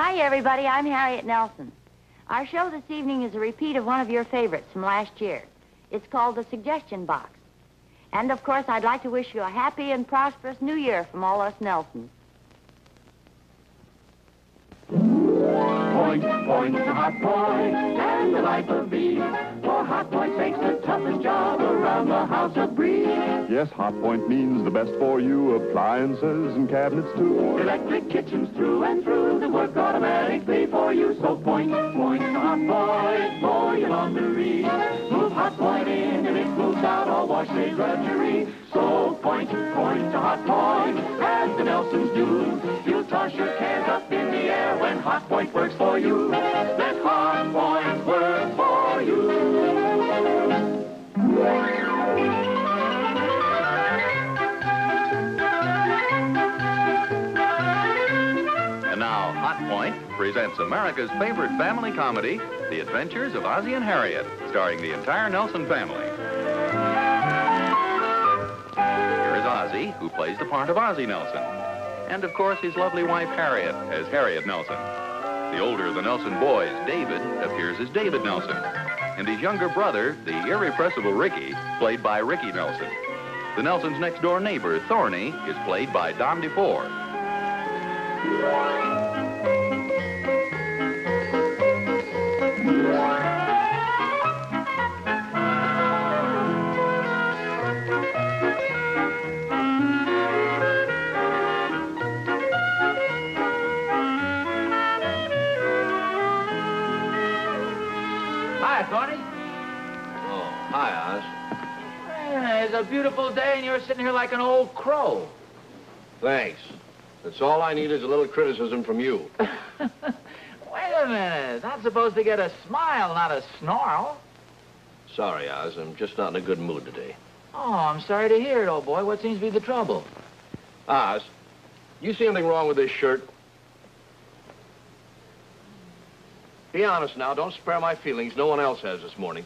Hi, everybody. I'm Harriet Nelson. Our show this evening is a repeat of one of your favorites from last year. It's called The Suggestion Box. And, of course, I'd like to wish you a happy and prosperous new year from all us Nelsons. Point, point, hot point, and the life of thee. For Hot Point makes the toughest job around the house a breeze. Yes, Hot Point means the best for you. Appliances and cabinets, too. Electric kitchens through and through. The work automatically for you. So point, point, Hot Point for your laundry. Move Hot Point in and it moves out all wash day drudgery. So point, point, Hot Point, as the Nelsons do. You'll toss your cans up in the air when Hot Point works for you. Let Hot Point work for you. And now, Hot Point presents America's favorite family comedy, The Adventures of Ozzie and Harriet, starring the entire Nelson family. Here is Ozzie, who plays the part of Ozzie Nelson. And, of course, his lovely wife, Harriet, as Harriet Nelson. The older of the Nelson boys, David, appears as David Nelson. And his younger brother, the irrepressible Ricky, played by Ricky Nelson. The Nelsons' next-door neighbor, Thorny, is played by DeFore. Hi, Thorny. Oh, hi, Oz. Yeah, it's a beautiful day, and you're sitting here like an old crow. Thanks. That's all I need is a little criticism from you. Wait a minute. Not supposed to get a smile, not a snarl. Sorry, Oz. I'm just not in a good mood today. Oh, I'm sorry to hear it, old boy. What seems to be the trouble? Oz, you see anything wrong with this shirt? Be honest now. Don't spare my feelings. No one else has this morning.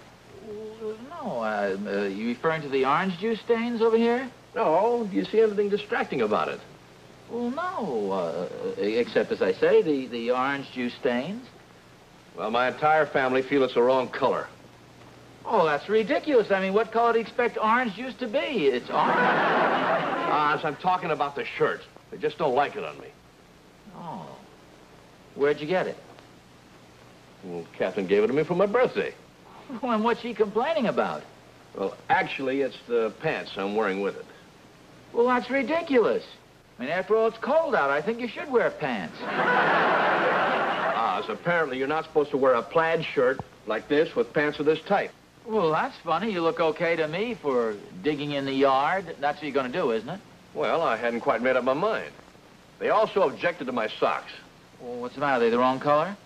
No, you referring to the orange juice stains over here? No. Do you see anything distracting about it? Well, no, except, as I say, the orange juice stains. Well, my entire family feel it's the wrong color. Oh, that's ridiculous. I mean, what color do you expect orange juice to be? It's orange. Oz, I'm talking about the shirt. They just don't like it on me. Oh. Where'd you get it? Well, Catherine gave it to me for my birthday. Well, and what's she complaining about? Well, actually, it's the pants I'm wearing with it. Well, that's ridiculous. I mean, after all, it's cold out. I think you should wear pants. Oz, apparently you're not supposed to wear a plaid shirt like this with pants of this type. Well, that's funny. You look okay to me for digging in the yard. That's what you're going to do, isn't it? Well, I hadn't quite made up my mind. They also objected to my socks. Well, what's the matter? Are they the wrong color?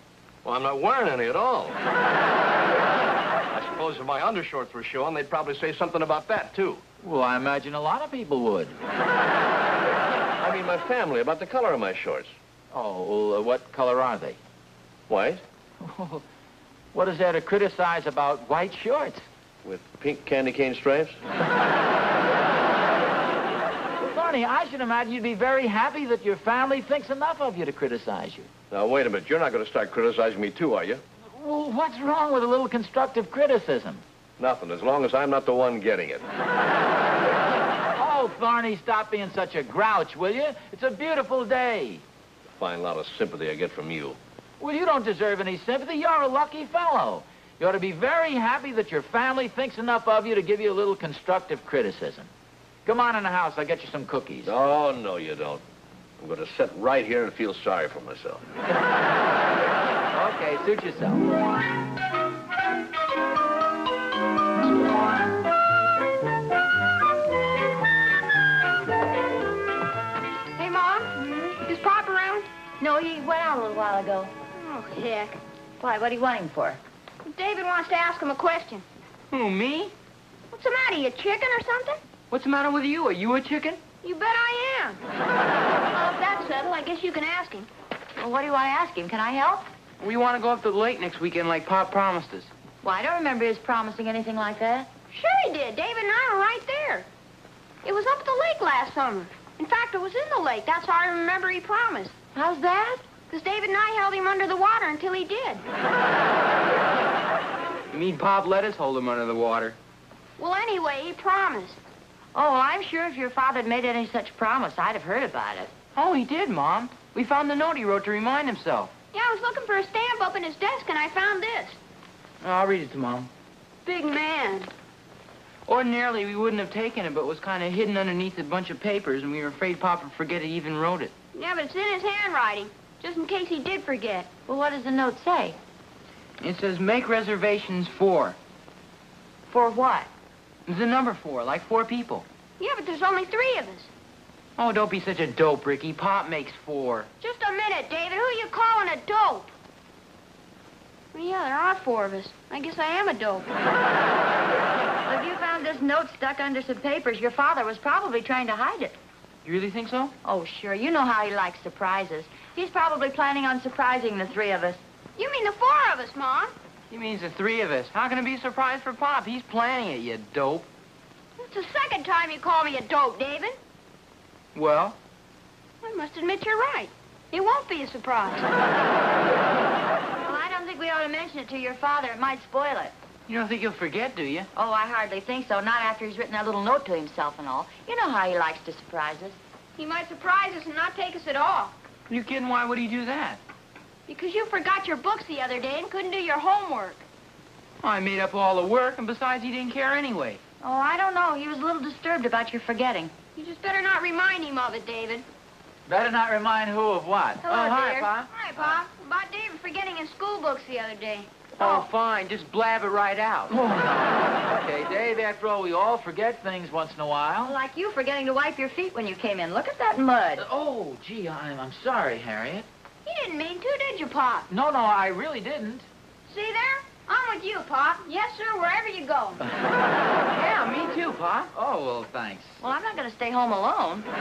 Well, I'm not wearing any at all. I suppose if my undershorts were showing, they'd probably say something about that, too. Well, I imagine a lot of people would. I mean my family, about the color of my shorts. Oh, well, what color are they? White, What is there to criticize about white shorts? with pink candy cane stripes. Thorny, I should imagine you'd be very happy that your family thinks enough of you to criticize you. Now, wait a minute. You're not going to start criticizing me, too, are you? Well, what's wrong with a little constructive criticism? Nothing, as long as I'm not the one getting it. Oh, Thorny, stop being such a grouch, will you? It's a beautiful day. Fine lot of sympathy I get from you. Well, you don't deserve any sympathy. You're a lucky fellow. You ought to be very happy that your family thinks enough of you to give you a little constructive criticism. Come on in the house. I'll get you some cookies. Oh, no, you don't. I'm going to sit right here and feel sorry for myself. Okay, suit yourself. Hey, Mom, is Pop around? No, he went out a little while ago. Oh, heck. Why, what are you wanting for? David wants to ask him a question. Who, me? What's the matter, you chicken or something? What's the matter with you? Are you a chicken? You bet I am. Well, if that's settled, I guess you can ask him. Well, what do I ask him? Can I help? We want to go up to the lake next weekend like Pop promised us. Well, I don't remember his promising anything like that. Sure he did. David and I were right there. It was up at the lake last summer. In fact, it was in the lake. That's how I remember he promised. How's that? Because David and I held him under the water until he did. You mean Pop let us hold him under the water? Well, anyway, he promised. Oh, I'm sure if your father had made any such promise, I'd have heard about it. Oh, he did, Mom. We found the note he wrote to remind himself. Yeah, I was looking for a stamp up in his desk, and I found this. Oh, I'll read it to Mom. Big man. Ordinarily, we wouldn't have taken it, but it was kind of hidden underneath a bunch of papers, and we were afraid Pop would forget he even wrote it. Yeah, but it's in his handwriting, just in case he did forget. Well, what does the note say? It says, make reservations for. For what? There's a number 4, like 4 people. Yeah, but there's only 3 of us. Oh, don't be such a dope, Ricky. Pop makes 4. Just a minute, David. Who you calling a dope? Well, yeah, there are 4 of us. I guess I am a dope. Well, if you found this note stuck under some papers, your father was probably trying to hide it. You really think so? Oh, sure. You know how he likes surprises. He's probably planning on surprising the 3 of us. You mean the 4 of us, Mom? He means the 3 of us. How can it be a surprise for Pop? He's planning it, you dope. It's the second time you call me a dope, David. Well? I must admit you're right. It won't be a surprise. Well, I don't think we ought to mention it to your father. It might spoil it. You don't think he'll forget, do you? Oh, I hardly think so. Not after he's written that little note to himself and all. You know how he likes to surprise us. He might surprise us and not take us at all. You kidding? Why would he do that? Because you forgot your books the other day and couldn't do your homework. Oh, I made up all the work, and besides, he didn't care anyway. Oh, I don't know. He was a little disturbed about your forgetting. You just better not remind him of it, David. Better not remind who of what? Hello, hi, dear. Pa. Hi, Pa. About David forgetting his school books the other day. Oh, fine. Just blab it right out. Okay, Dave, after all, we all forget things once in a while. Like you forgetting to wipe your feet when you came in. Look at that mud. Oh, gee, I'm sorry, Harriet. He didn't mean to, did you, Pop? No, I really didn't. See there? I'm with you, Pop. Yes, sir, wherever you go. Yeah, me too, Pop. Oh, well, thanks. Well, I'm not going to stay home alone. What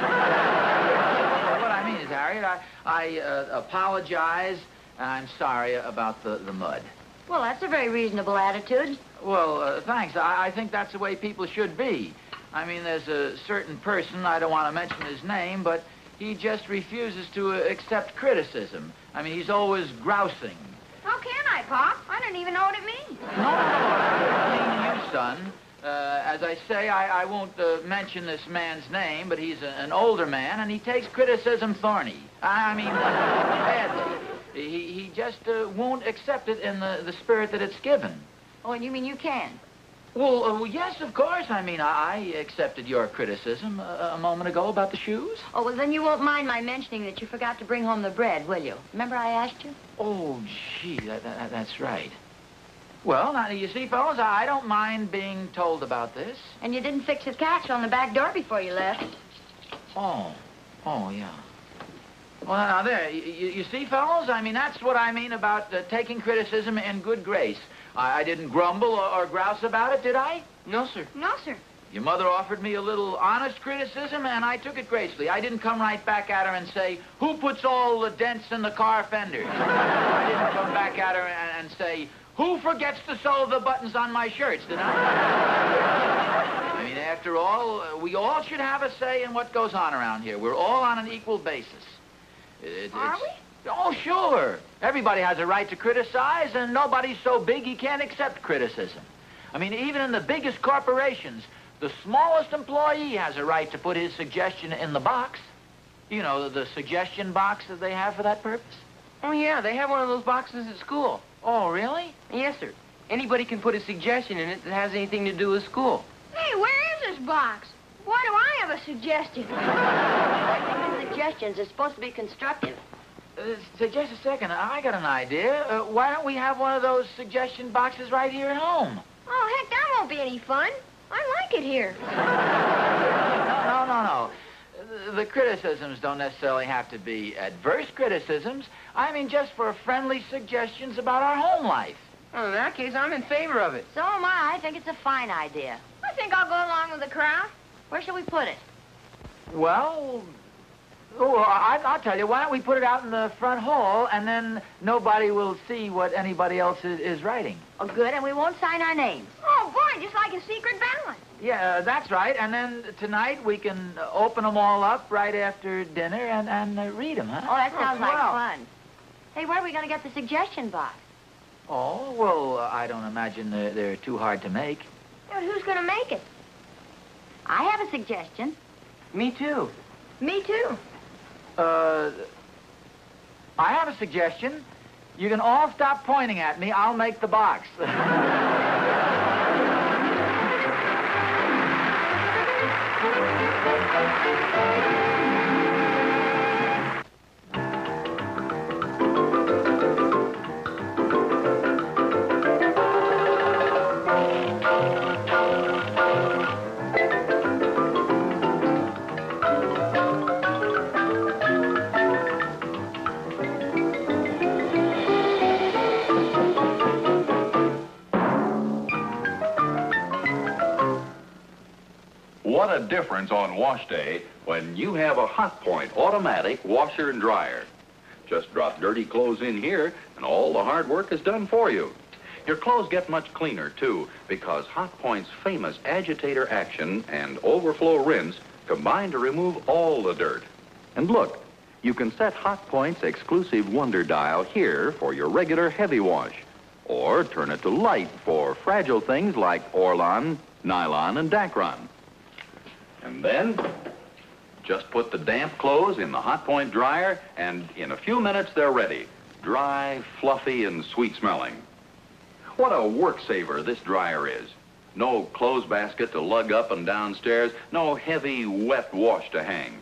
I mean is, Harriet, I apologize. I'm sorry about the mud. Well, that's a very reasonable attitude. Well, thanks. I think that's the way people should be. I mean, there's a certain person, I don't want to mention his name, but he just refuses to accept criticism. I mean, he's always grousing. How can I, Pop? I don't even know what it means. No, I mean you, son. As I say, I won't mention this man's name, but he's an older man, and he takes criticism thorny. I mean, badly. He just won't accept it in the spirit that it's given. Oh, and you mean you can? Well, yes, of course. I mean, I accepted your criticism a moment ago about the shoes. Oh, well, then you won't mind my mentioning that you forgot to bring home the bread, will you? Remember I asked you? Oh, gee, that's right. Well, now, you see, fellas, I don't mind being told about this. And you didn't fix the catch on the back door before you left. Oh, yeah. Well, now, there, you see, fellows? I mean, that's what I mean about taking criticism in good grace. I didn't grumble or grouse about it, did I? No, sir. No, sir. Your mother offered me a little honest criticism, and I took it gracefully. I didn't come right back at her and say, who puts all the dents in the car fenders? I didn't come back at her and say, who forgets to sew the buttons on my shirts, did I? I mean, after all, we all should have a say in what goes on around here. We're all on an equal basis. Are we? Oh, sure. Everybody has a right to criticize, and nobody's so big he can't accept criticism. I mean, even in the biggest corporations, the smallest employee has a right to put his suggestion in the box. You know, the suggestion box that they have for that purpose. Oh, yeah, they have one of those boxes at school. Oh, really? Yes, sir. Anybody can put a suggestion in it that has anything to do with school. Hey, where is this box? Why do I have a suggestion? I think the suggestions are supposed to be constructive. Just a second. I got an idea. Why don't we have one of those suggestion boxes right here at home? Oh, heck, that won't be any fun. I like it here. No. The criticisms don't necessarily have to be adverse criticisms. I mean, just for friendly suggestions about our home life. Well, in that case, I'm in favor of it. So am I. I think it's a fine idea. I think I'll go along with the crowd. Where shall we put it? Well, I'll tell you. Why don't we put it out in the front hall, and then nobody will see what anybody else is writing. Oh, good, and we won't sign our names. Oh, boy, just like a secret ballot. Yeah, that's right. And then tonight we can open them all up right after dinner and read them, huh? Oh, that sounds like swell. fun. Hey, where are we going to get the suggestion box? Oh, well, I don't imagine they're too hard to make. But who's going to make it? I have a suggestion. Me too. Me too. I have a suggestion. You can all stop pointing at me. I'll make the box. What a difference on wash day when you have a Hot Point automatic washer and dryer. Just drop dirty clothes in here and all the hard work is done for you. Your clothes get much cleaner too because Hot Point's famous agitator action and overflow rinse combine to remove all the dirt. And look, you can set Hot Point's exclusive Wonder Dial here for your regular heavy wash or turn it to light for fragile things like Orlon, nylon, and Dacron. And then, just put the damp clothes in the Hot Point dryer, and in a few minutes they're ready. Dry, fluffy, and sweet-smelling. What a work saver this dryer is. No clothes basket to lug up and downstairs, no heavy, wet wash to hang.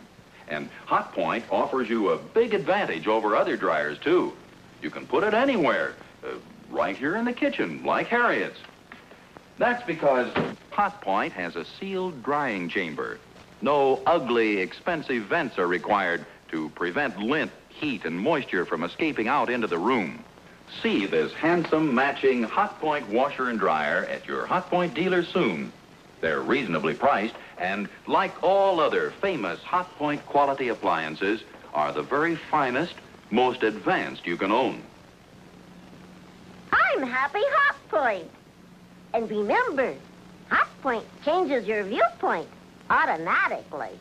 And Hot Point offers you a big advantage over other dryers, too. You can put it anywhere, right here in the kitchen, like Harriet's. That's because Hot Point has a sealed drying chamber. No ugly, expensive vents are required to prevent lint, heat, and moisture from escaping out into the room. See this handsome, matching Hot Point washer and dryer at your Hot Point dealer soon. They're reasonably priced, and like all other famous Hot Point quality appliances, are the very finest, most advanced you can own. I'm Happy Hot Point. And remember, Hot Point changes your viewpoint automatically.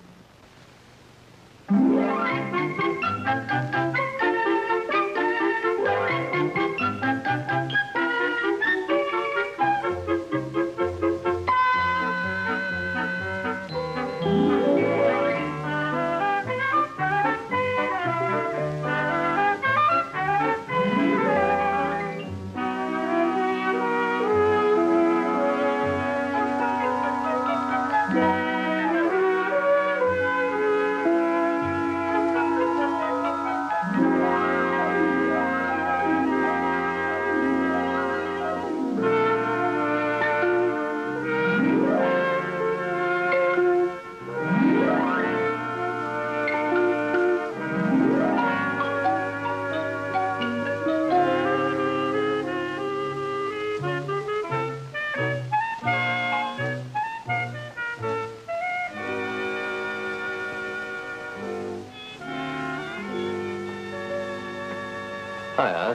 Oh,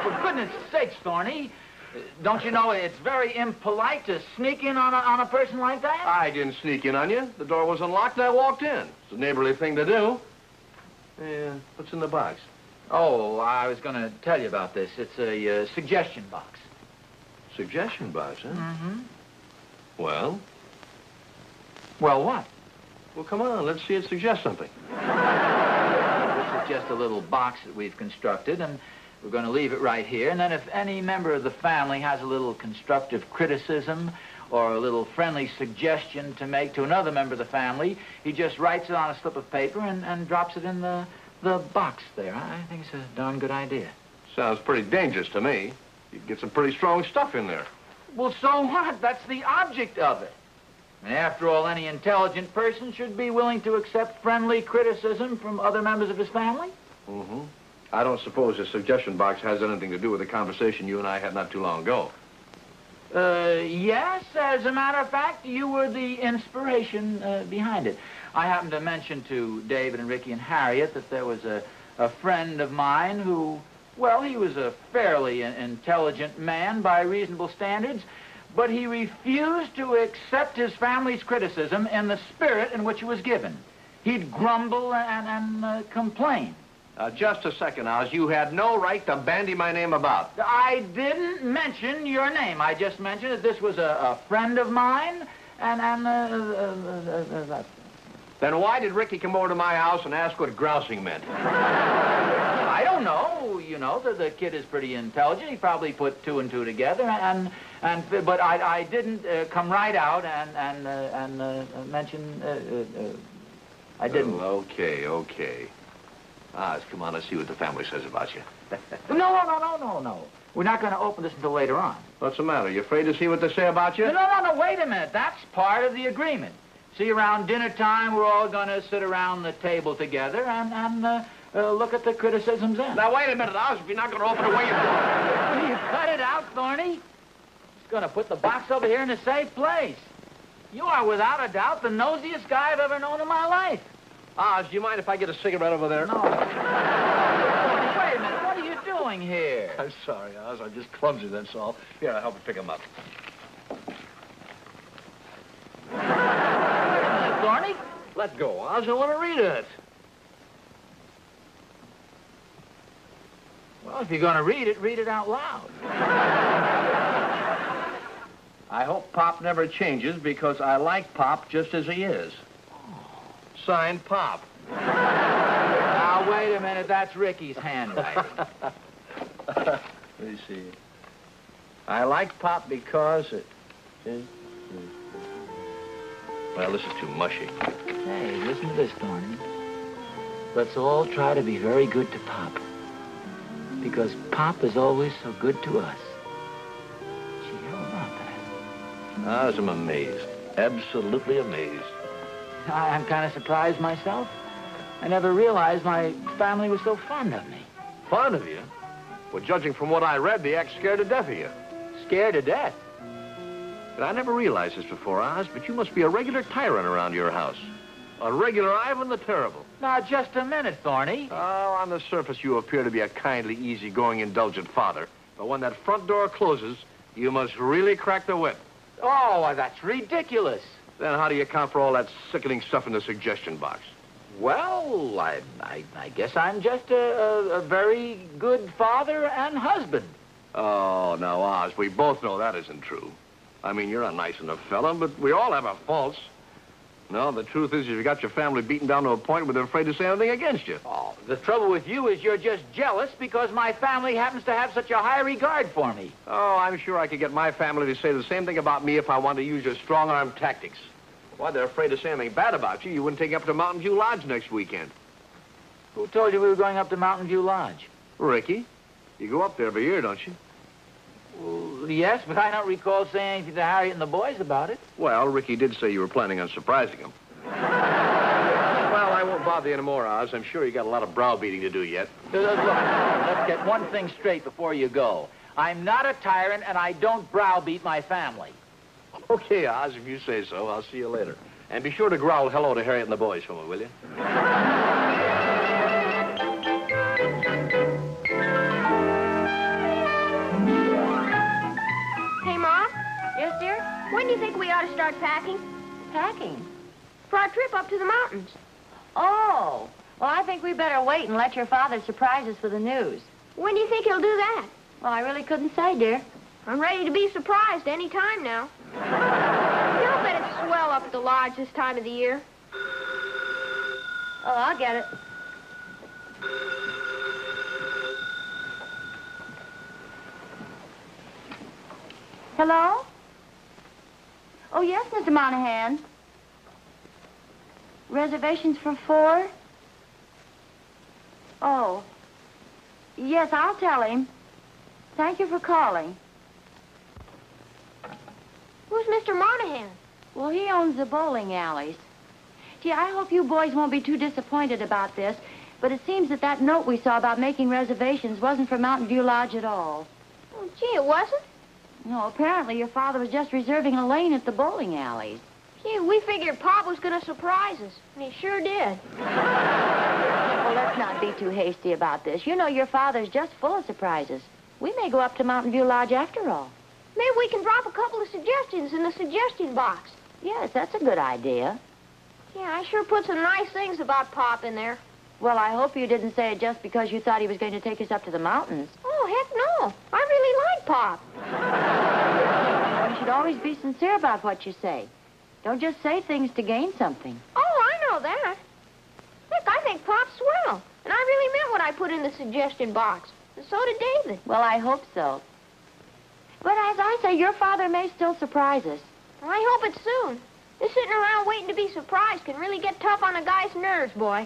for goodness sakes, Thorny. Don't you know it's very impolite to sneak in on a person like that? I didn't sneak in on you. The door was unlocked and I walked in. It's a neighborly thing to do. Yeah, what's in the box? Oh, I was going to tell you about this. It's a suggestion box. Suggestion box, huh? Mm-hmm. Well? Well, what? Well, come on, let's see it suggest something. This is just a little box that we've constructed, and we're going to leave it right here. And then if any member of the family has a little constructive criticism or a little friendly suggestion to make to another member of the family, he just writes it on a slip of paper and drops it in the box there. I think it's a darn good idea. Sounds pretty dangerous to me. You can get some pretty strong stuff in there. Well, so what? That's the object of it. And after all, any intelligent person should be willing to accept friendly criticism from other members of his family. Mm-hmm. I don't suppose the suggestion box has anything to do with the conversation you and I had not too long ago. Yes, as a matter of fact, you were the inspiration behind it. I happened to mention to David and Ricky and Harriet that there was a friend of mine who, well, he was a fairly intelligent man by reasonable standards, but he refused to accept his family's criticism in the spirit in which it was given. He'd grumble and complain. Just a second, Oz. You had no right to bandy my name about. I didn't mention your name. I just mentioned that this was a friend of mine, and Then why did Ricky come over to my house and ask what grousing meant? I don't know. You know, the kid is pretty intelligent. He probably put two and two together, but I didn't come right out and mention. I didn't. Okay. Oz, come on, let's see what the family says about you. No. We're not going to open this until later on. What's the matter? You afraid to see what they say about you? No, wait a minute. That's part of the agreement. See, around dinner time, we're all going to sit around the table together and look at the criticisms in. Now, wait a minute, Oz. If you're not going to open it, where you going? You cut it out, Thorny. Just going to put the box over here in a safe place. You are, without a doubt, the nosiest guy I've ever known in my life. Oz, do you mind if I get a cigarette over there? No. Wait a minute. What are you doing here? I'm sorry, Oz. I'm just clumsy, that's all. Here, I'll help you pick him up. Wait a minute, Thorny. Let go, Oz. I want to read it. Well, if you're going to read it out loud. I hope Pop never changes because I like Pop just as he is. Signed, Pop. Now, wait a minute. That's Ricky's handwriting. Let me see. I like Pop because it... Well, this is too mushy. Hey, listen to this, Thorny. Let's all try to be very good to Pop. Because Pop is always so good to us. Gee, how about that? Oz, I'm amazed. Absolutely amazed. I'm kind of surprised myself. I never realized my family was so fond of me. Fond of you? Well, judging from what I read, they act scared to death of you. Scared to death? And I never realized this before, Oz, but you must be a regular tyrant around your house. A regular Ivan the Terrible. Now, just a minute, Thorny. Oh, on the surface, you appear to be a kindly, easygoing, indulgent father. But when that front door closes, you must really crack the whip. Oh, that's ridiculous. Then how do you account for all that sickening stuff in the suggestion box? Well, I guess I'm just a very good father and husband. Oh, now, Oz, we both know that isn't true. I mean, you're a nice enough fella, but we all have our faults. No, the truth is you've got your family beaten down to a point where they're afraid to say anything against you. Oh, the trouble with you is you're just jealous because my family happens to have such a high regard for me. Oh, I'm sure I could get my family to say the same thing about me if I wanted to use your strong-arm tactics. Why, they're afraid to say anything bad about you. You wouldn't take up to Mountain View Lodge next weekend. Who told you we were going up to Mountain View Lodge? Ricky. You go up there every year, don't you? Well, yes, but I don't recall saying anything to Harriet and the boys about it. Well, Ricky did say you were planning on surprising him. Well, I won't bother you anymore, Oz. I'm sure you got a lot of browbeating to do yet. Look, let's get one thing straight before you go. I'm not a tyrant, and I don't browbeat my family. Okay, Oz, if you say so. I'll see you later. And be sure to growl hello to Harriet and the boys for me, will you? Hey, Mom, Yes, dear? when do you think we ought to start packing? Packing. For our trip up to the mountains. Oh. Well, I think we better wait and let your father surprise us with the news. When do you think he'll do that? Well, I really couldn't say, dear. I'm ready to be surprised any time now. You'll bet it's swell up at the lodge this time of the year. Oh, I'll get it. Hello? Oh, yes, Mr. Monahan. Reservations for 4? Oh. Yes, I'll tell him. Thank you for calling. Who's Mr. Monahan? Well, he owns the bowling alleys. Gee, I hope you boys won't be too disappointed about this, but it seems that note we saw about making reservations wasn't for Mountain View Lodge at all. Oh, gee, it wasn't? No, apparently your father was just reserving a lane at the bowling alleys. Gee, we figured Pop was going to surprise us, and he sure did. Well, let's not be too hasty about this. You know your father's just full of surprises. We may go up to Mountain View Lodge after all. Maybe we can drop a couple of suggestions in the suggestion box. Yes, that's a good idea. Yeah, I sure put some nice things about Pop in there. Well, I hope you didn't say it just because you thought he was going to take us up to the mountains. Oh, heck no. I really like Pop. You should always be sincere about what you say. Don't just say things to gain something. Oh, I know that. Look, I think Pop's swell. And I really meant what I put in the suggestion box. And so did David. Well, I hope so. But as I say, your father may still surprise us. I hope it's soon. This sitting around waiting to be surprised can really get tough on a guy's nerves, boy.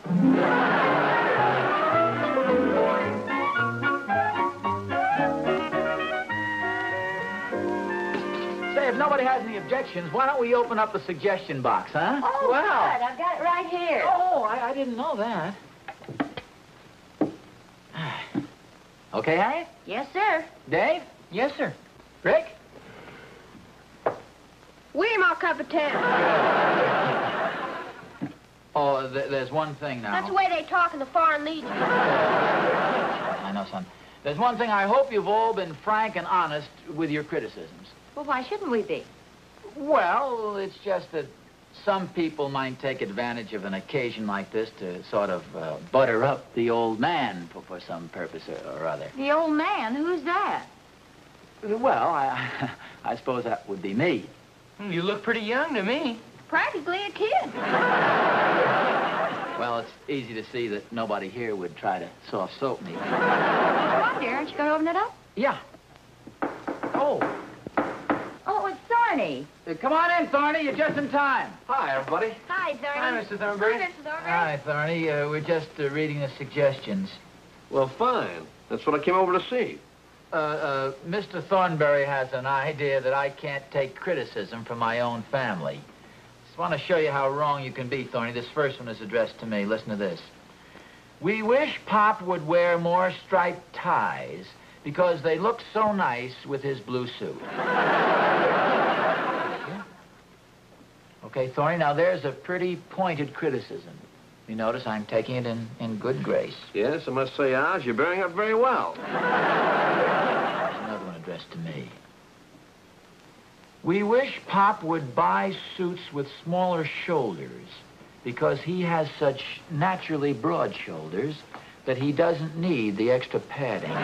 Say, if nobody has any objections, why don't we open up the suggestion box, huh? Oh, good. I've got it right here. Oh, I didn't know that. Okay, Harriet? Yes, sir. Dave? Yes, sir. Rick? William, I'll cup of 10. Oh, there's one thing now. That's the way they talk in the Foreign Legion. I know, son. There's one thing. I hope you've all been frank and honest with your criticisms. Well, why shouldn't we be? Well, it's just that some people might take advantage of an occasion like this to sort of butter up the old man for some purpose or other. The old man? Who's that? Well, I suppose that would be me. You look pretty young to me. Practically a kid. Well, it's easy to see that nobody here would try to soft soap me. Come on, dear. Aren't you going to open it up? Yeah. Oh. Oh, it's Thorny. Come on in, Thorny. You're just in time. Hi, everybody. Hi, Thorny. Hi, Mr. Thornberry. Hi, Mr. Thornberry. Hi, Thorny. We're just reading the suggestions. Well, fine. That's what I came over to see. Mr. Thornberry has an idea that I can't take criticism from my own family. Just want to show you how wrong you can be, Thorny. This first one is addressed to me. Listen to this. We wish Pop would wear more striped ties because they look so nice with his blue suit. Okay, Thorny, now there's a pretty pointed criticism. You notice I'm taking it in good grace. Yes, I must say, Oz, you're bearing up very well. Another one addressed to me. We wish Pop would buy suits with smaller shoulders because he has such naturally broad shoulders that he doesn't need the extra padding. All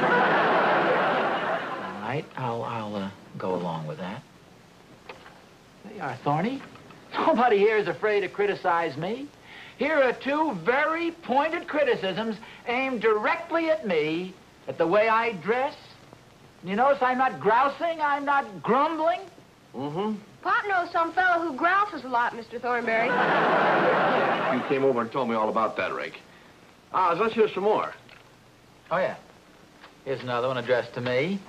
right, I'll go along with that. There you are, Thorny. Nobody here is afraid to criticize me. Here are two very pointed criticisms aimed directly at me, at the way I dress. You notice I'm not grousing, I'm not grumbling. Mm-hmm. Pop knows some fellow who grouses a lot, Mr. Thornberry. You came over and told me all about that, Rick. Oz, let's hear some more. Oh, yeah. Here's another one addressed to me.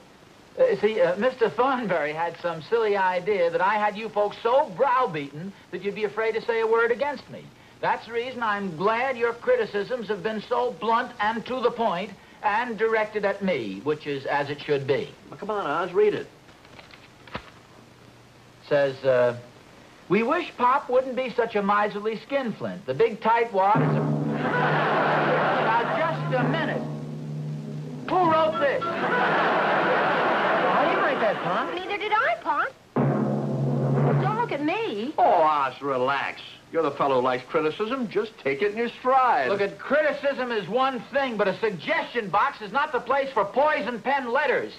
Mr. Thornberry had some silly idea that I had you folks so browbeaten that you'd be afraid to say a word against me. That's the reason I'm glad your criticisms have been so blunt and to the point and directed at me, which is as it should be. Well, come on, Oz, read it. Says, we wish Pop wouldn't be such a miserly skinflint. The big tight wad is a... Now, just a minute. Who wrote this? I didn't write that, Pop. Neither did I, Pop. Don't look at me. Oh, Oz, relax. You're the fellow who likes criticism. Just take it in your stride. Look, at criticism is one thing, but a suggestion box is not the place for poison pen letters.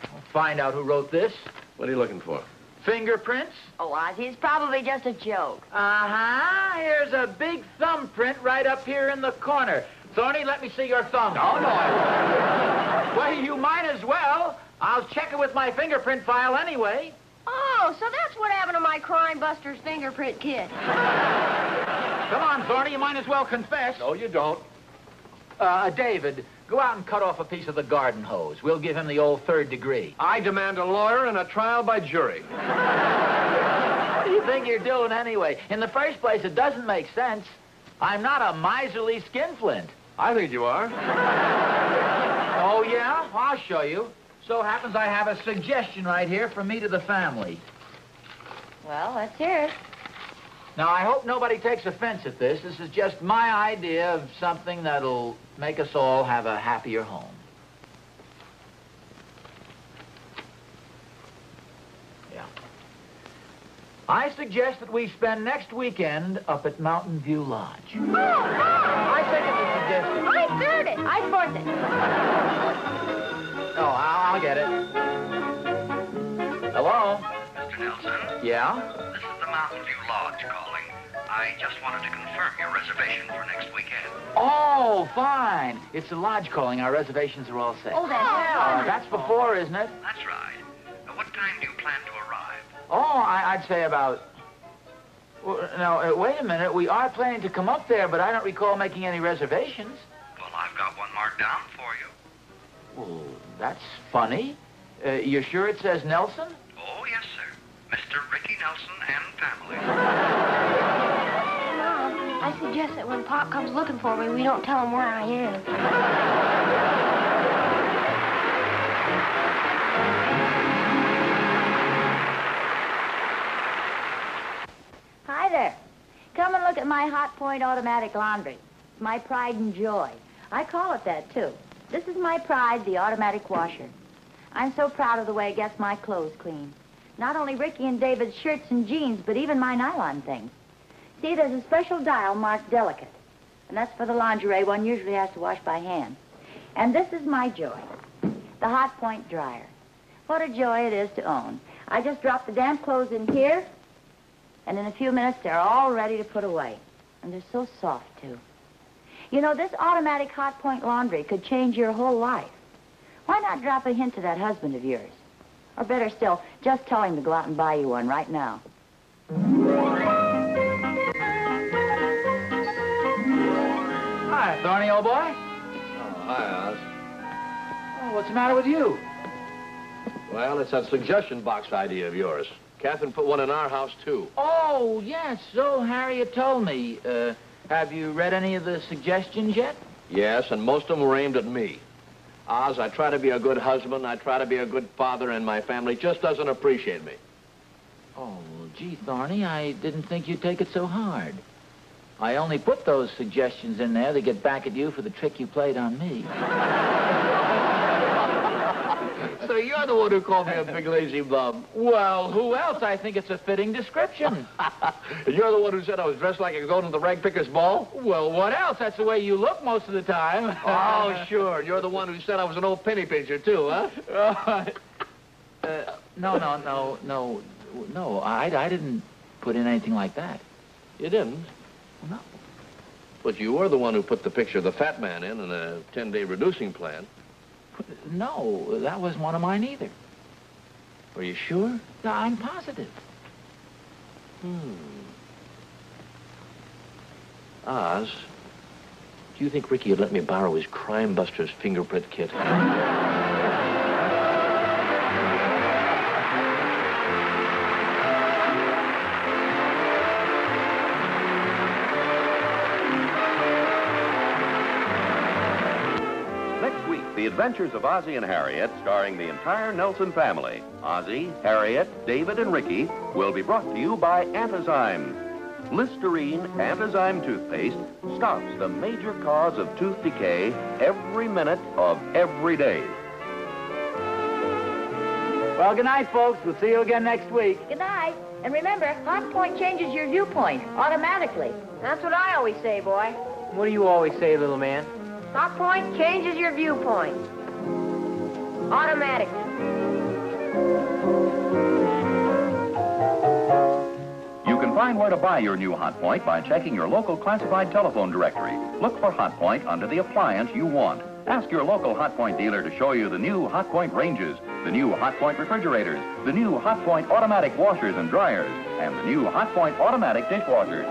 I'll find out who wrote this. What are you looking for? Fingerprints? Oh, Ozzie, it's probably just a joke. Uh-huh. Here's a big thumbprint right up here in the corner. Thorny, let me see your thumb. Oh, no, I won't. Well, you might as well. I'll check it with my fingerprint file anyway. Oh, so that's what happened to my Crime Busters fingerprint kit. Come on, Thorny, you might as well confess. No, you don't. David, go out and cut off a piece of the garden hose. We'll give him the old 3rd degree. I demand a lawyer and a trial by jury. What do you think you're doing anyway? In the first place, it doesn't make sense. I'm not a miserly skinflint. I think you are. Oh, yeah? I'll show you. So happens I have a suggestion right here from me to the family. Well, let's hear it. Now, I hope nobody takes offense at this. This is just my idea of something that'll make us all have a happier home. Yeah. I suggest that we spend next weekend up at Mountain View Lodge. Oh, no! I second the suggestion. I third it. I fourth it. Oh, I'll get it. Hello? Mr. Nelson? Yeah? This is the Mountain View Lodge calling. I just wanted to confirm your reservation for next weekend. Oh, fine. It's the lodge calling. Our reservations are all set. Oh, that's That's before, isn't it? That's right. What time do you plan to arrive? Oh, I'd say about... Well, now, wait a minute. We are planning to come up there, but I don't recall making any reservations. Well, I've got one marked down for you. Well, that's funny. You sure it says Nelson? Oh, yes, sir. Mr. Ricky Nelson and family. Mom, I suggest that when Pop comes looking for me, we don't tell him where I am. Hi there. Come and look at my Hot Point automatic laundry. It's my pride and joy. I call it that, too. This is my pride, the automatic washer. I'm so proud of the way it gets my clothes clean. Not only Ricky and David's shirts and jeans, but even my nylon things. See, there's a special dial marked delicate. And that's for the lingerie one usually has to wash by hand. And this is my joy, the Hot Point dryer. What a joy it is to own. I just drop the damp clothes in here, and in a few minutes, they're all ready to put away. And they're so soft, too. You know, this automatic Hot Point laundry could change your whole life. Why not drop a hint to that husband of yours? Or better still, just tell him to go out and buy you one right now. Hi, Thorny, old boy. Oh, hi, Oz. Oh, what's the matter with you? Well, it's that suggestion box idea of yours. Catherine put one in our house, too. Oh, yes, so Harriet told me. Have you read any of the suggestions yet? Yes, and most of them were aimed at me. Oz, I try to be a good husband, I try to be a good father, and my family just doesn't appreciate me. Oh, gee, Thorny, I didn't think you'd take it so hard. I only put those suggestions in there to get back at you for the trick you played on me. So you're the one who called me a big lazy bum. Well, who else? I think it's a fitting description. And you're the one who said I was dressed like I was going to the rag picker's ball? Well, what else? That's the way you look most of the time. Oh, sure. You're the one who said I was an old penny pincher, too, huh? No, I didn't put in anything like that. You didn't? No. But you were the one who put the picture of the fat man in a 10-day reducing plan. No, that wasn't one of mine either. Are you sure? I'm positive. Oz, do you think Ricky would let me borrow his Crime Busters fingerprint kit? The Adventures of Ozzie and Harriet, starring the entire Nelson family. Ozzie, Harriet, David, and Ricky will be brought to you by Antazyme. Listerine Antazyme toothpaste stops the major cause of tooth decay every minute of every day. Well, good night, folks. We'll see you again next week. Good night. And remember, Hot Point changes your viewpoint automatically. That's what I always say, boy. What do you always say, little man? Hot Point changes your viewpoint. Automatically. You can find where to buy your new Hot Point by checking your local classified telephone directory. Look for Hot Point under the appliance you want. Ask your local Hot Point dealer to show you the new Hot Point ranges, the new Hot Point refrigerators, the new Hot Point automatic washers and dryers, and the new Hot Point automatic dishwashers.